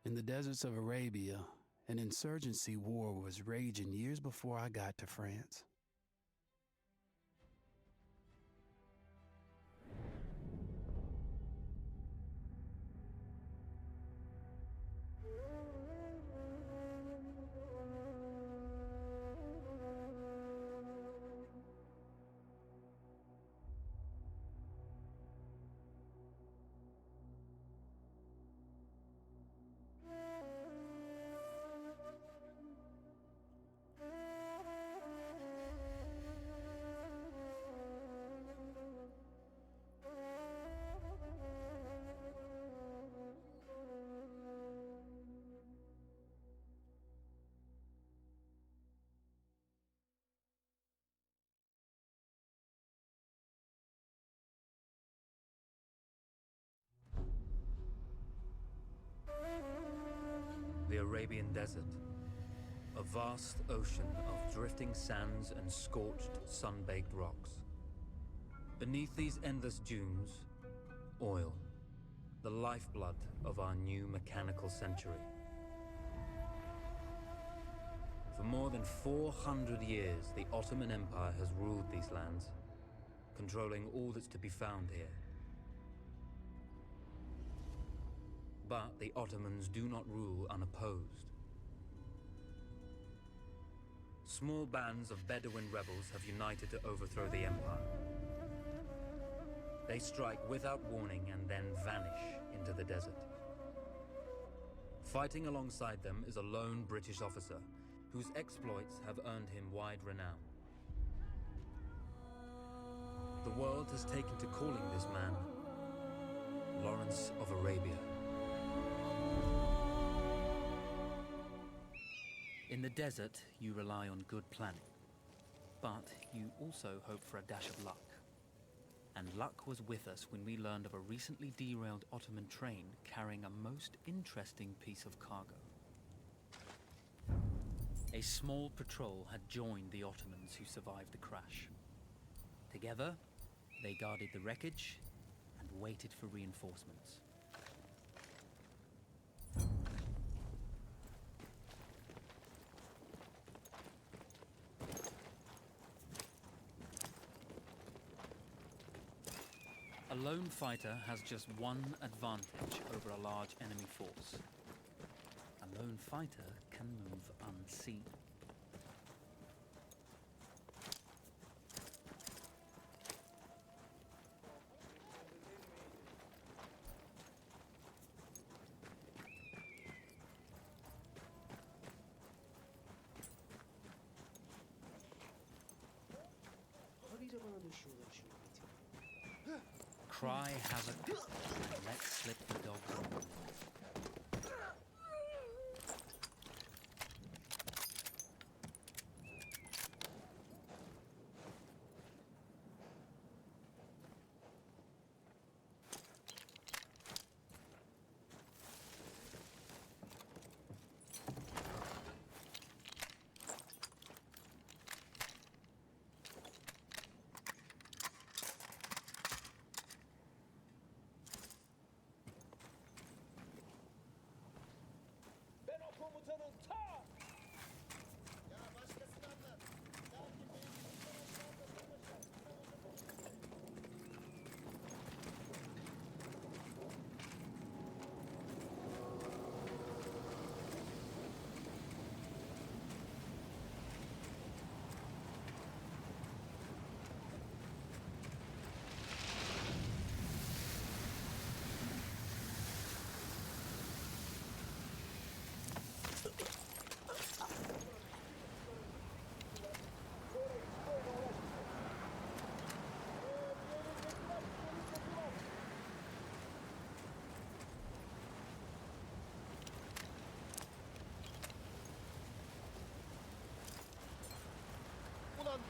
In the deserts of Arabia, an insurgency war was raging years before I got to France. The Arabian Desert, a vast ocean of drifting sands and scorched, sun-baked rocks. Beneath these endless dunes, oil, the lifeblood of our new mechanical century. For more than 400 years, the Ottoman Empire has ruled these lands, controlling all that's to be found here. But the Ottomans do not rule unopposed. Small bands of Bedouin rebels have united to overthrow the empire. They strike without warning and then vanish into the desert. Fighting alongside them is a lone British officer whose exploits have earned him wide renown. The world has taken to calling this man Lawrence of Arabia. In the desert, you rely on good planning, but you also hope for a dash of luck. And luck was with us when we learned of a recently derailed Ottoman train carrying a most interesting piece of cargo. A small patrol had joined the Ottomans who survived the crash. Together, they guarded the wreckage and waited for reinforcements. A lone fighter has just one advantage over a large enemy force. A lone fighter can move unseen. Cry havoc and let slip the dog bone.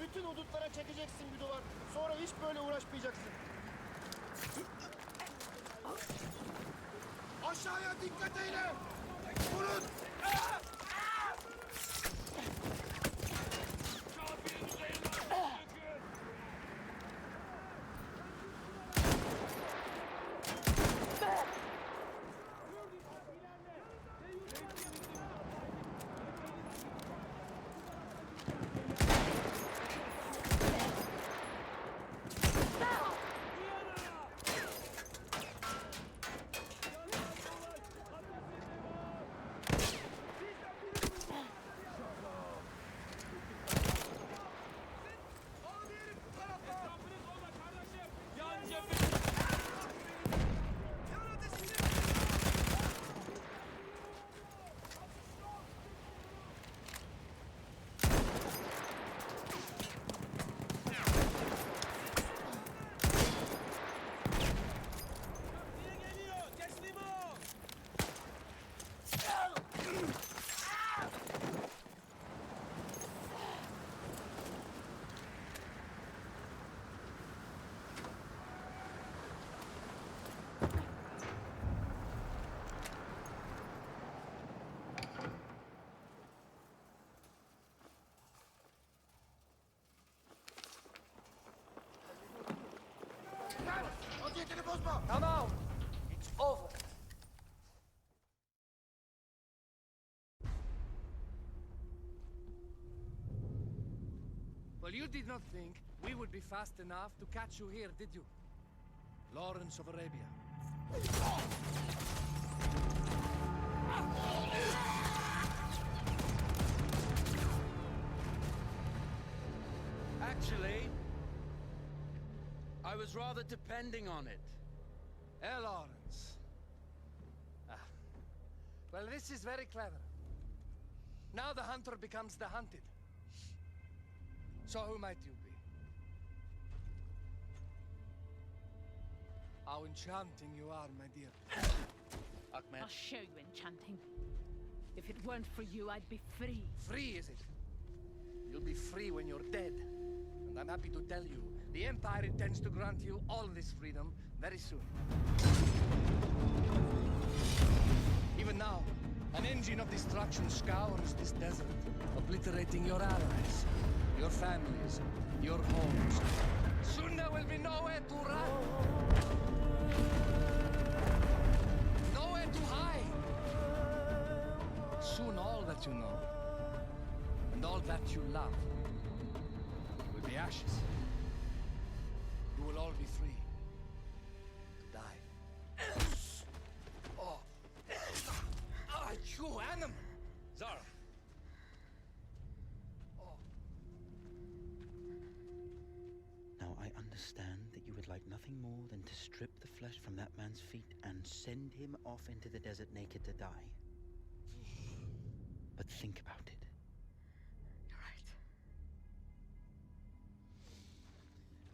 Bütün hudutlara çekeceksin bir duvar. Sonra hiç böyle uğraşmayacaksın. Aşağıya dikkat eyle! Vurun! Hareketini bozma. Come out! It's over! Well, you did not think we would be fast enough to catch you here, did you? Lawrence of Arabia. Actually, I was rather depending on it. Lawrence. Well, this is very clever. Now the hunter becomes the hunted. So who might you be? How enchanting you are, my dear. Ahmed. I'll show you enchanting. If it weren't for you, I'd be free. Free, is it? You'll be free when you're dead. And I'm happy to tell you, the Empire intends to grant you all this freedom very soon. Even now, an engine of destruction scours this desert, obliterating your allies, your families, your homes. Soon there will be nowhere to run. Nowhere to hide. Soon all that you know, and all that you love, will be ashes. You will all be free to die. Oh. Ah, you animal! Zara! Now, I understand that you would like nothing more than to strip the flesh from that man's feet and send him off into the desert naked to die. But think about it. You're right.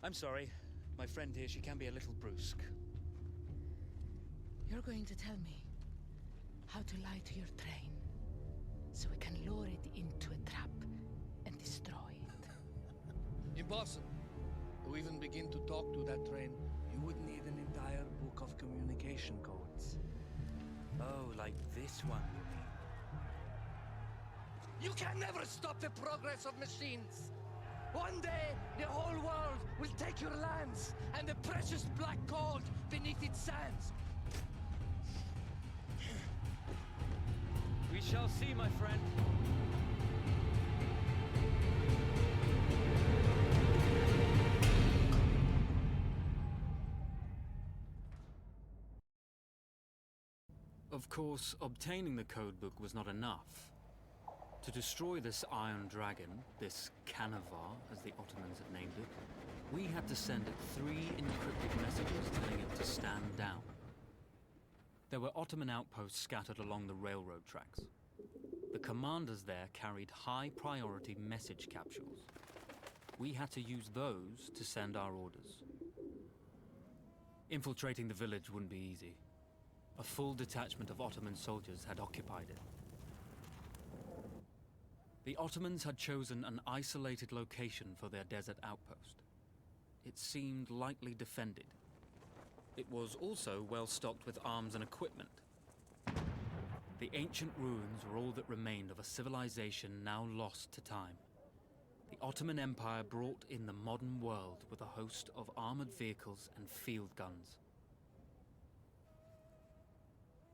I'm sorry. My friend here, she can be a little brusque. You're going to tell me how to lie to your train, so we can lure it into a trap and destroy it. Impossible. To even begin to talk to that train, you would need an entire book of communication codes. Oh, like this one, you mean? You can never stop the progress of machines. One day, the whole world will take your lands and the precious black gold beneath its sands. We shall see, my friend. Of course, obtaining the codebook was not enough. To destroy this Iron Dragon, this Canavar'a, as the Ottomans had named it, we had to send it 3 encrypted messages telling it to stand down. There were Ottoman outposts scattered along the railroad tracks. The commanders there carried high-priority message capsules. We had to use those to send our orders. Infiltrating the village wouldn't be easy. A full detachment of Ottoman soldiers had occupied it. The Ottomans had chosen an isolated location for their desert outpost. It seemed lightly defended. It was also well stocked with arms and equipment. The ancient ruins were all that remained of a civilization now lost to time. The Ottoman Empire brought in the modern world with a host of armored vehicles and field guns.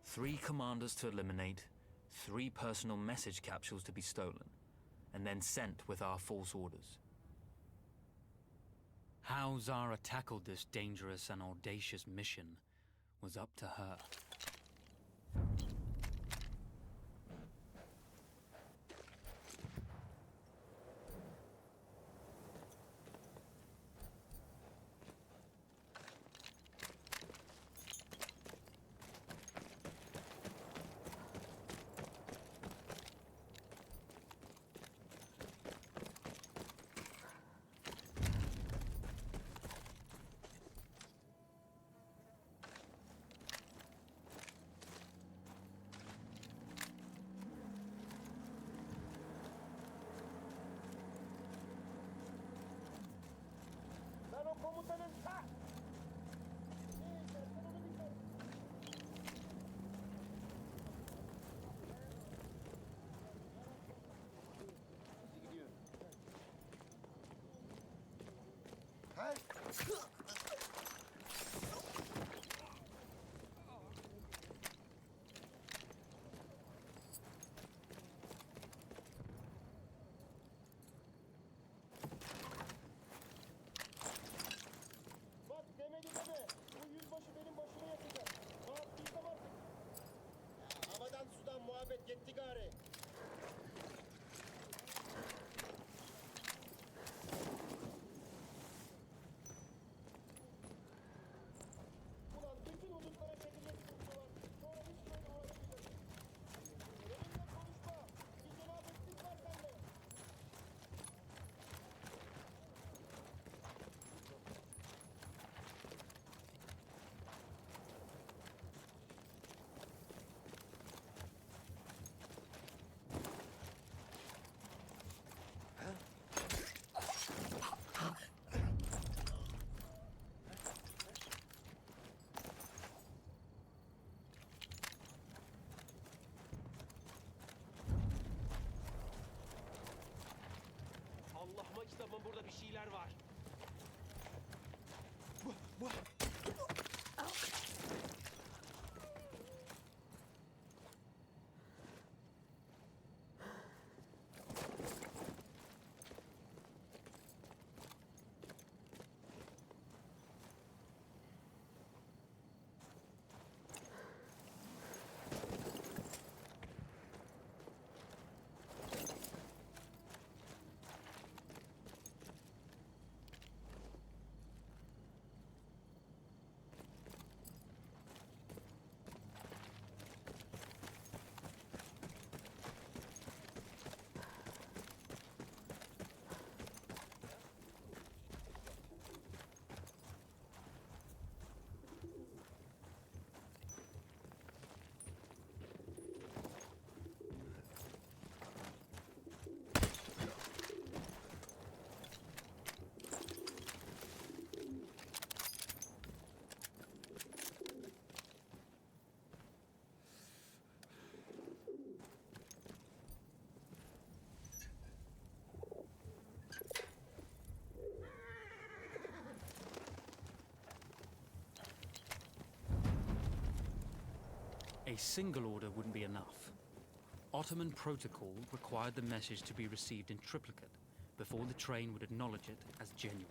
3 commanders to eliminate, 3 personal message capsules to be stolen, and then sent with our false orders. How Zara tackled this dangerous and audacious mission was up to her. Ben o komutanın ta... Gidiyor. Ha? gari. Ulan bütün hudutlara çekeceksin budular. Sonra hiç böyle uğraşmayacaksın. Benimle konuşma. Bir cenabetlik var sende. Allah'ıma kitabım, burada bir şeyler var. A single order wouldn't be enough. Ottoman protocol required the message to be received in triplicate before the train would acknowledge it as genuine.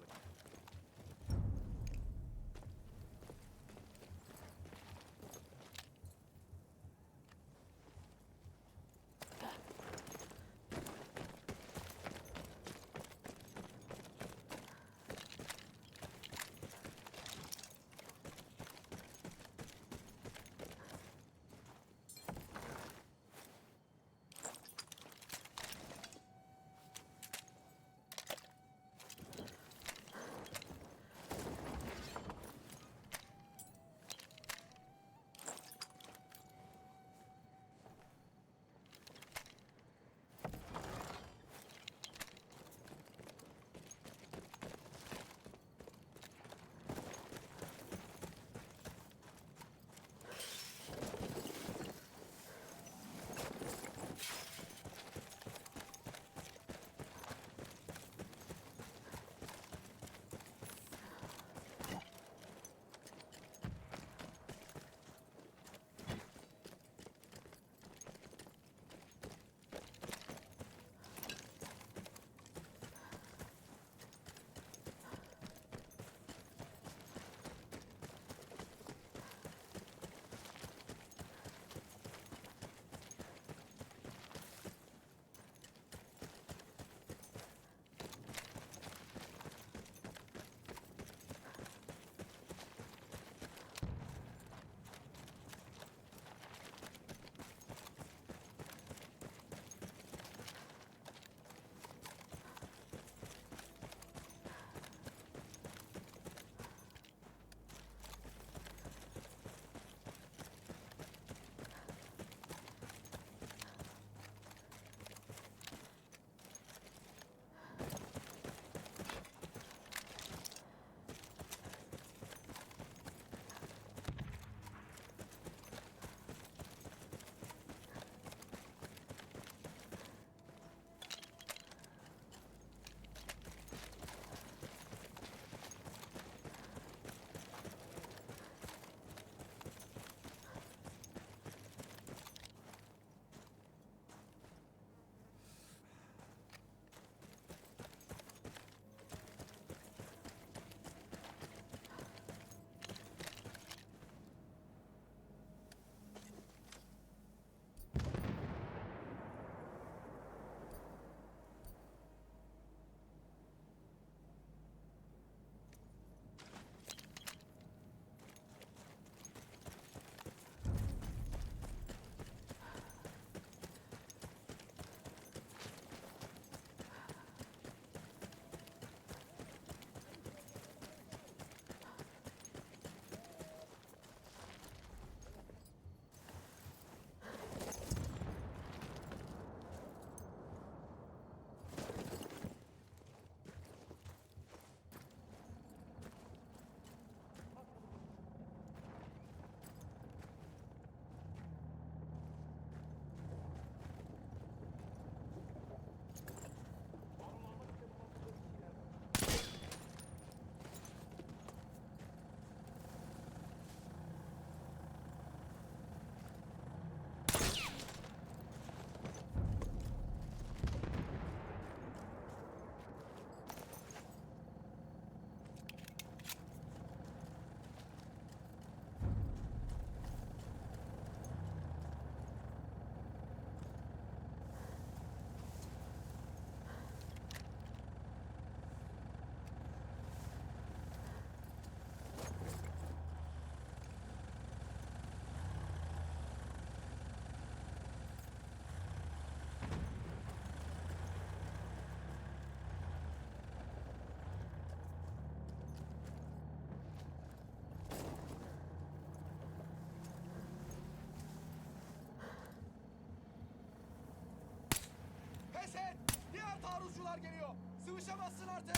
Zırhlılar geliyor. Sıvışamazsın artık.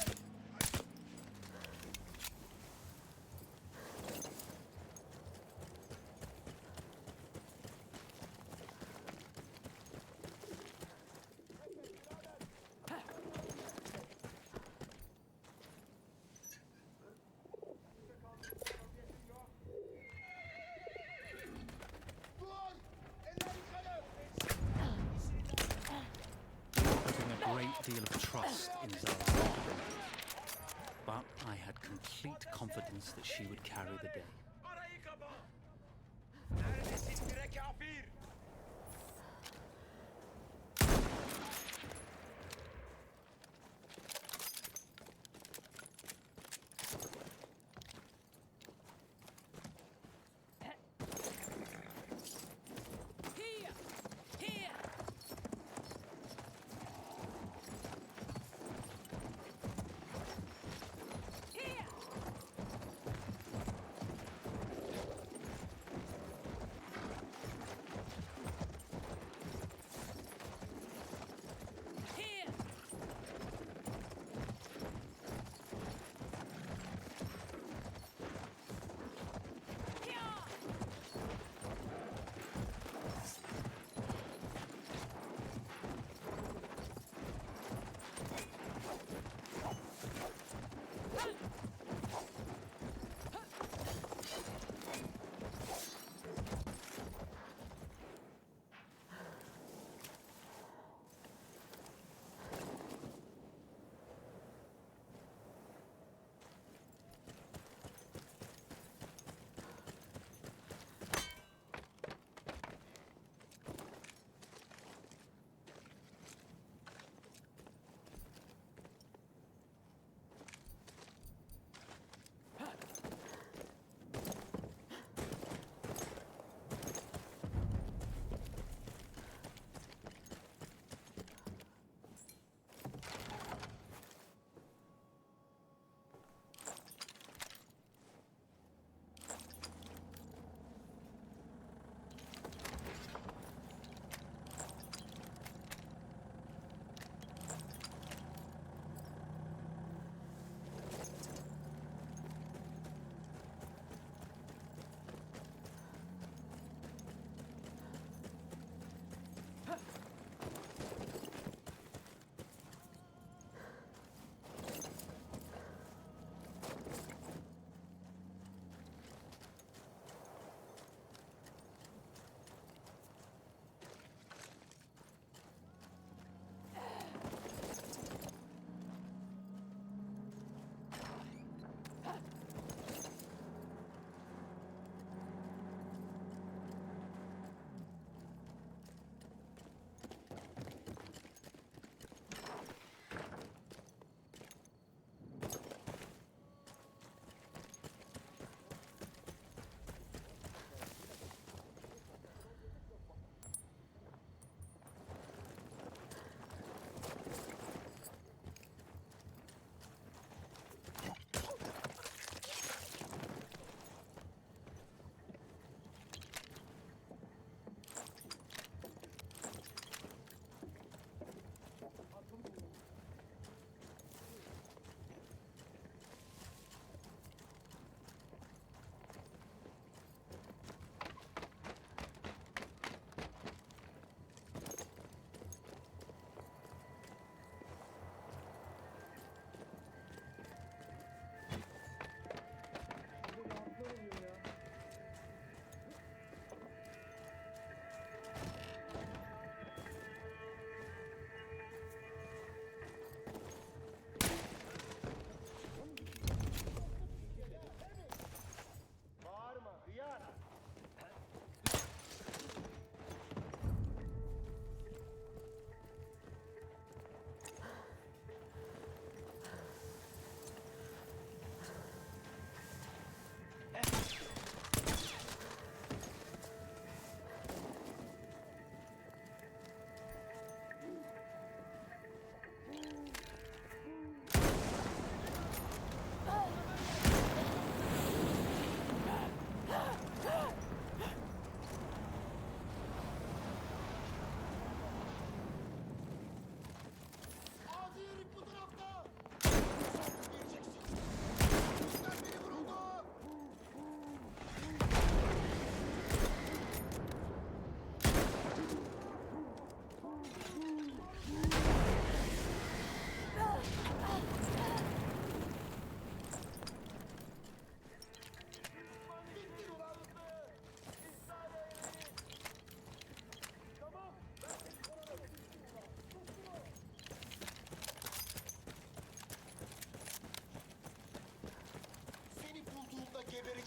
Putting a great deal of trust in Zara, but I had complete confidence that she would carry the day. Arayı kapa. Neredesin bire kafir? Here! Here! Here!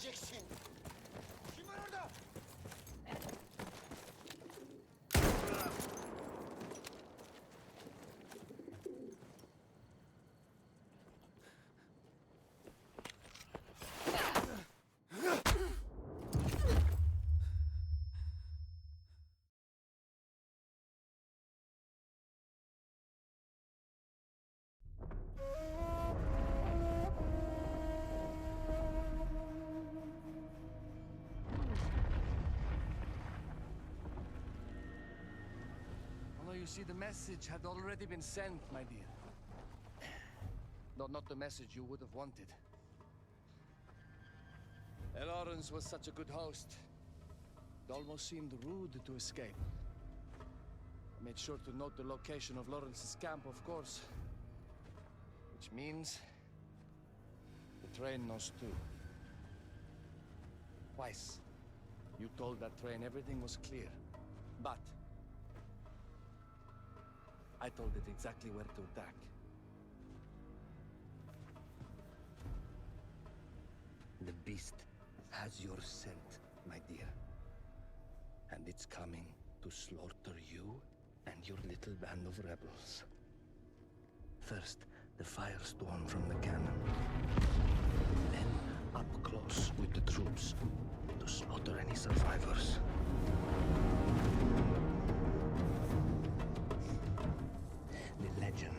edeceksin. Kim var orada? Although you see, the message had already been sent, my dear. Not the message you would have wanted. Lawrence was such a good host. It almost seemed rude to escape. I made sure to note the location of Lawrence's camp, of course. Which means the train knows too. Twice, you told that train everything was clear. But I told it exactly where to attack. The beast has your scent, my dear. And it's coming to slaughter you and your little band of rebels. First, the firestorm from the cannon. Then, up close with the troops to slaughter any survivors. The legend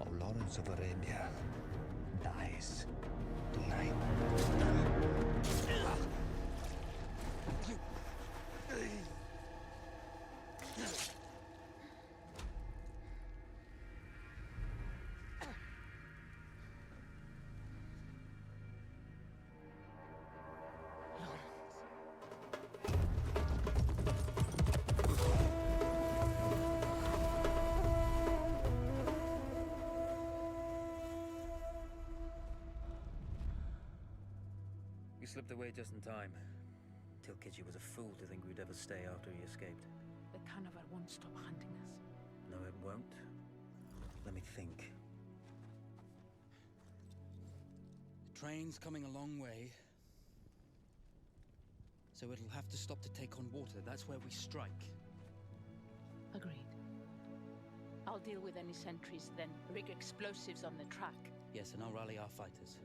of Lawrence of Arabia dies tonight. You slipped away just in time. Tilkitchi was a fool to think we'd ever stay after he escaped. The Canavar'a won't stop hunting us. No, it won't. Let me think. The train's coming a long way, so it'll have to stop to take on water. That's where we strike. Agreed. I'll deal with any sentries, then rig explosives on the track. Yes, and I'll rally our fighters.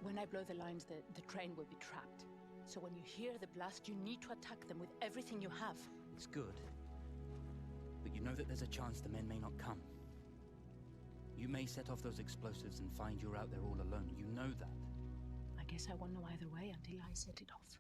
When I blow the lines, the train will be trapped. So when you hear the blast, you need to attack them with everything you have. It's good. But you know that there's a chance the men may not come. You may set off those explosives and find you're out there all alone. You know that. I guess I won't know either way until I set it off.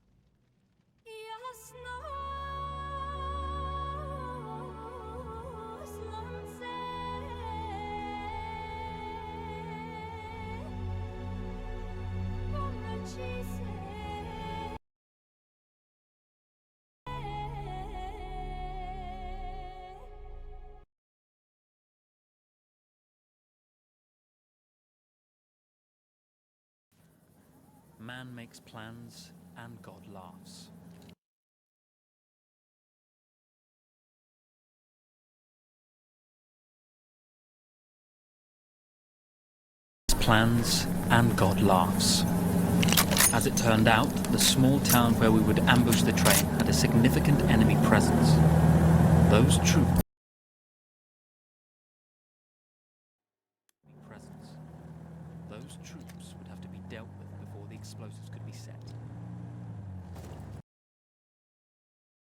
Man makes plans and God laughs. Plans and God laughs. As it turned out, the small town where we would ambush the train had a significant enemy presence. Those troops